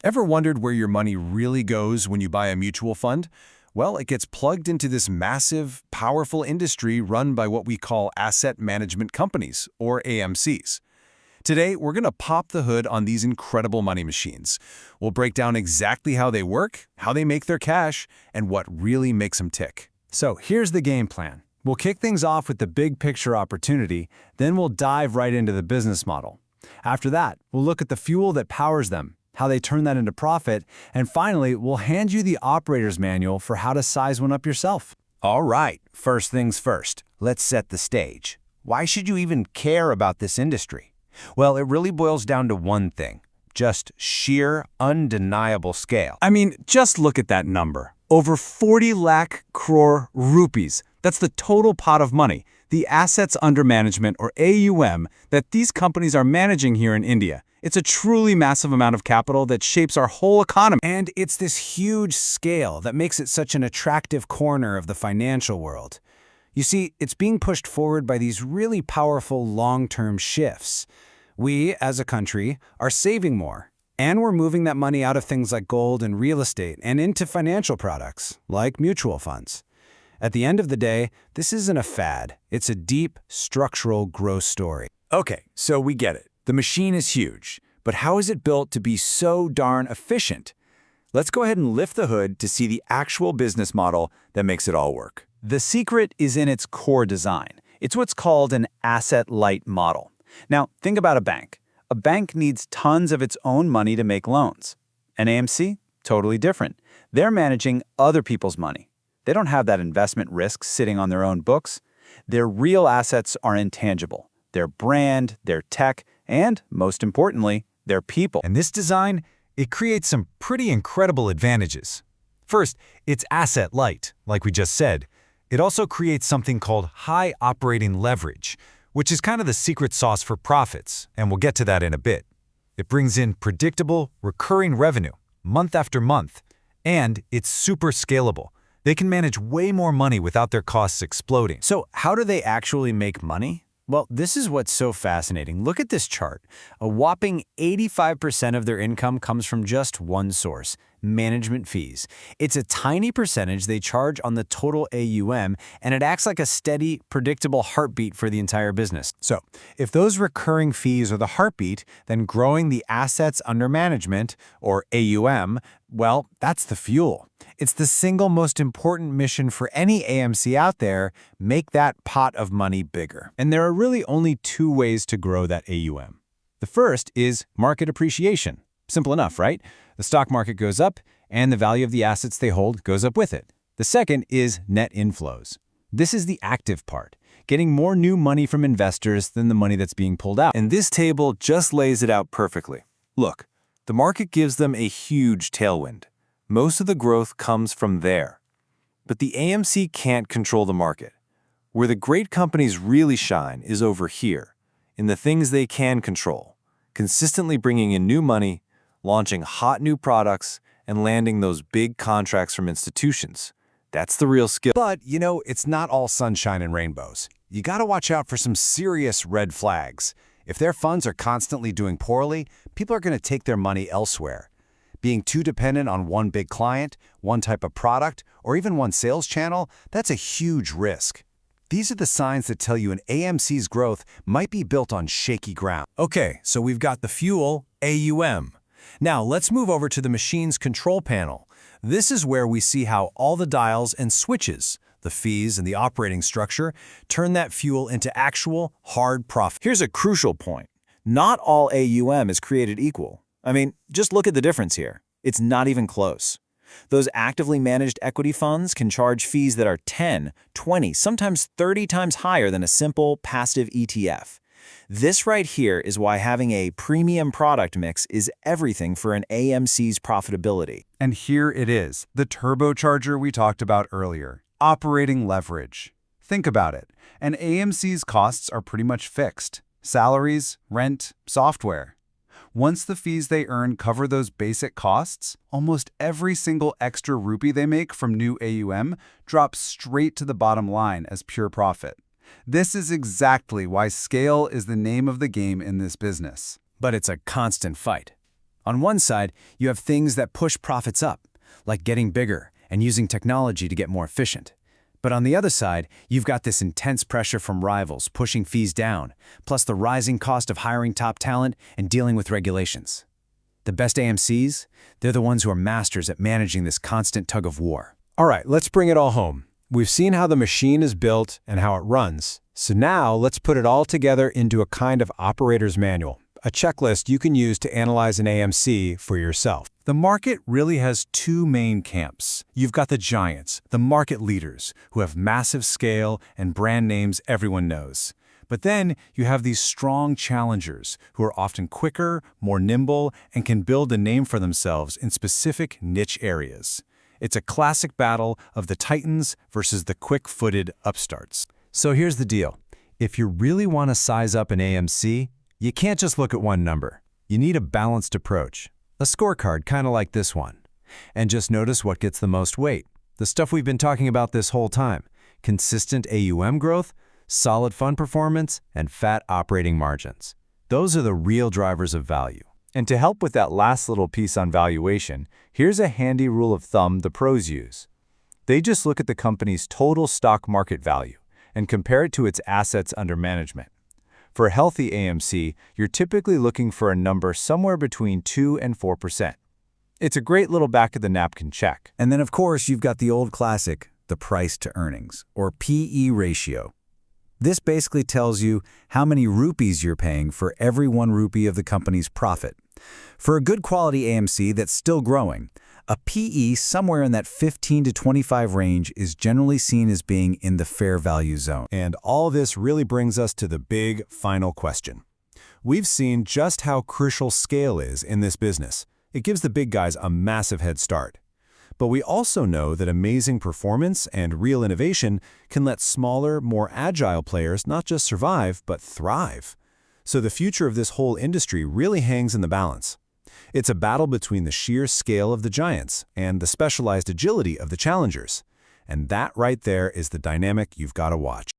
Ever wondered where your money really goes when you buy a mutual fund? Well, it gets plugged into this massive, powerful industry run by what we call asset management companies, or AMCs. Today, we're going to pop the hood on these incredible money machines. We'll break down exactly how they work, how they make their cash, and what really makes them tick. So here's the game plan. We'll kick things off with the big picture opportunity, then we'll dive right into the business model. After that, we'll look at the fuel that powers them, how they turn that into profit, and finally, we'll hand you the operator's manual for how to size one up yourself. All right, first things first, let's set the stage. Why should you even care about this industry? Well, it really boils down to one thing, just sheer, undeniable scale. I mean, just look at that number. Over 40 lakh crore rupees. That's the total pot of money, the assets under management, or AUM, that these companies are managing here in India. It's a truly massive amount of capital that shapes our whole economy. And it's this huge scale that makes it such an attractive corner of the financial world. You see, it's being pushed forward by these really powerful long-term shifts. We, as a country, are saving more, and we're moving that money out of things like gold and real estate and into financial products, like mutual funds. At the end of the day, this isn't a fad. It's a deep, structural growth story. Okay, so we get it. The machine is huge, but how is it built to be so darn efficient? Let's go ahead and lift the hood to see the actual business model that makes it all work. The secret is in its core design. It's what's called an asset-light model. Now, think about a bank. A bank needs tons of its own money to make loans. An AMC? Totally different. They're managing other people's money. They don't have that investment risk sitting on their own books. Their real assets are intangible. Their brand, their tech, and, most importantly, their people. And this design, it creates some pretty incredible advantages. First, it's asset light, like we just said. It also creates something called high operating leverage, which is kind of the secret sauce for profits, and we'll get to that in a bit. It brings in predictable, recurring revenue, month after month, and it's super scalable. They can manage way more money without their costs exploding. So how do they actually make money? Well, this is what's so fascinating. Look at this chart. A whopping 85% of their income comes from just one source, management fees. It's a tiny percentage they charge on the total AUM, and it acts like a steady, predictable heartbeat for the entire business. So, if those recurring fees are the heartbeat, then growing the assets under management, or AUM, well, that's the fuel. It's the single most important mission for any AMC out there: make that pot of money bigger. And there are really only two ways to grow that AUM. The first is market appreciation. Simple enough, right? The stock market goes up, and the value of the assets they hold goes up with it. The second is net inflows. This is the active part, getting more new money from investors than the money that's being pulled out. And this table just lays it out perfectly. Look, the market gives them a huge tailwind. Most of the growth comes from there. But the AMC can't control the market. Where the great companies really shine is over here, in the things they can control, consistently bringing in new money, launching hot new products, and landing those big contracts from institutions. That's the real skill. But, you know, it's not all sunshine and rainbows. You gotta watch out for some serious red flags. If their funds are constantly doing poorly, people are gonna take their money elsewhere. Being too dependent on one big client, one type of product, or even one sales channel, that's a huge risk. These are the signs that tell you an AMC's growth might be built on shaky ground. Okay, so we've got the fuel, AUM. Now let's move over to the machine's control panel. This is where we see how all the dials and switches, the fees and the operating structure, turn that fuel into actual, hard profit. Here's a crucial point. Not all AUM is created equal. I mean, just look at the difference here. It's not even close. Those actively managed equity funds can charge fees that are 10, 20, sometimes 30 times higher than a simple passive ETF. This right here is why having a premium product mix is everything for an AMC's profitability. And here it is, the turbocharger we talked about earlier, operating leverage. Think about it. An AMC's costs are pretty much fixed. Salaries, rent, software. Once the fees they earn cover those basic costs, almost every single extra rupee they make from new AUM drops straight to the bottom line as pure profit. This is exactly why scale is the name of the game in this business. But it's a constant fight. On one side, you have things that push profits up, like getting bigger and using technology to get more efficient. But on the other side, you've got this intense pressure from rivals pushing fees down, plus the rising cost of hiring top talent and dealing with regulations. The best AMCs, they're the ones who are masters at managing this constant tug of war. All right, let's bring it all home. We've seen how the machine is built and how it runs. So now let's put it all together into a kind of operator's manual, a checklist you can use to analyze an AMC for yourself. The market really has two main camps. You've got the giants, the market leaders, who have massive scale and brand names everyone knows. But then you have these strong challengers who are often quicker, more nimble, and can build a name for themselves in specific niche areas. It's a classic battle of the titans versus the quick-footed upstarts. So here's the deal. If you really want to size up an AMC, you can't just look at one number. You need a balanced approach. A scorecard kind of like this one. And just notice what gets the most weight. The stuff we've been talking about this whole time. Consistent AUM growth, solid fund performance, and fat operating margins. Those are the real drivers of value. And to help with that last little piece on valuation, here's a handy rule of thumb the pros use. They just look at the company's total stock market value and compare it to its assets under management. For a healthy AMC, you're typically looking for a number somewhere between 2 and 4%. It's a great little back-of-the-napkin check. And then, of course, you've got the old classic, the price to earnings, or PE ratio. This basically tells you how many rupees you're paying for every 1 rupee of the company's profit. For a good quality AMC that's still growing, a PE somewhere in that 15 to 25 range is generally seen as being in the fair value zone. And all this really brings us to the big final question. We've seen just how crucial scale is in this business. It gives the big guys a massive head start. But we also know that amazing performance and real innovation can let smaller, more agile players not just survive, but thrive. So the future of this whole industry really hangs in the balance. It's a battle between the sheer scale of the giants and the specialized agility of the challengers. And that right there is the dynamic you've got to watch.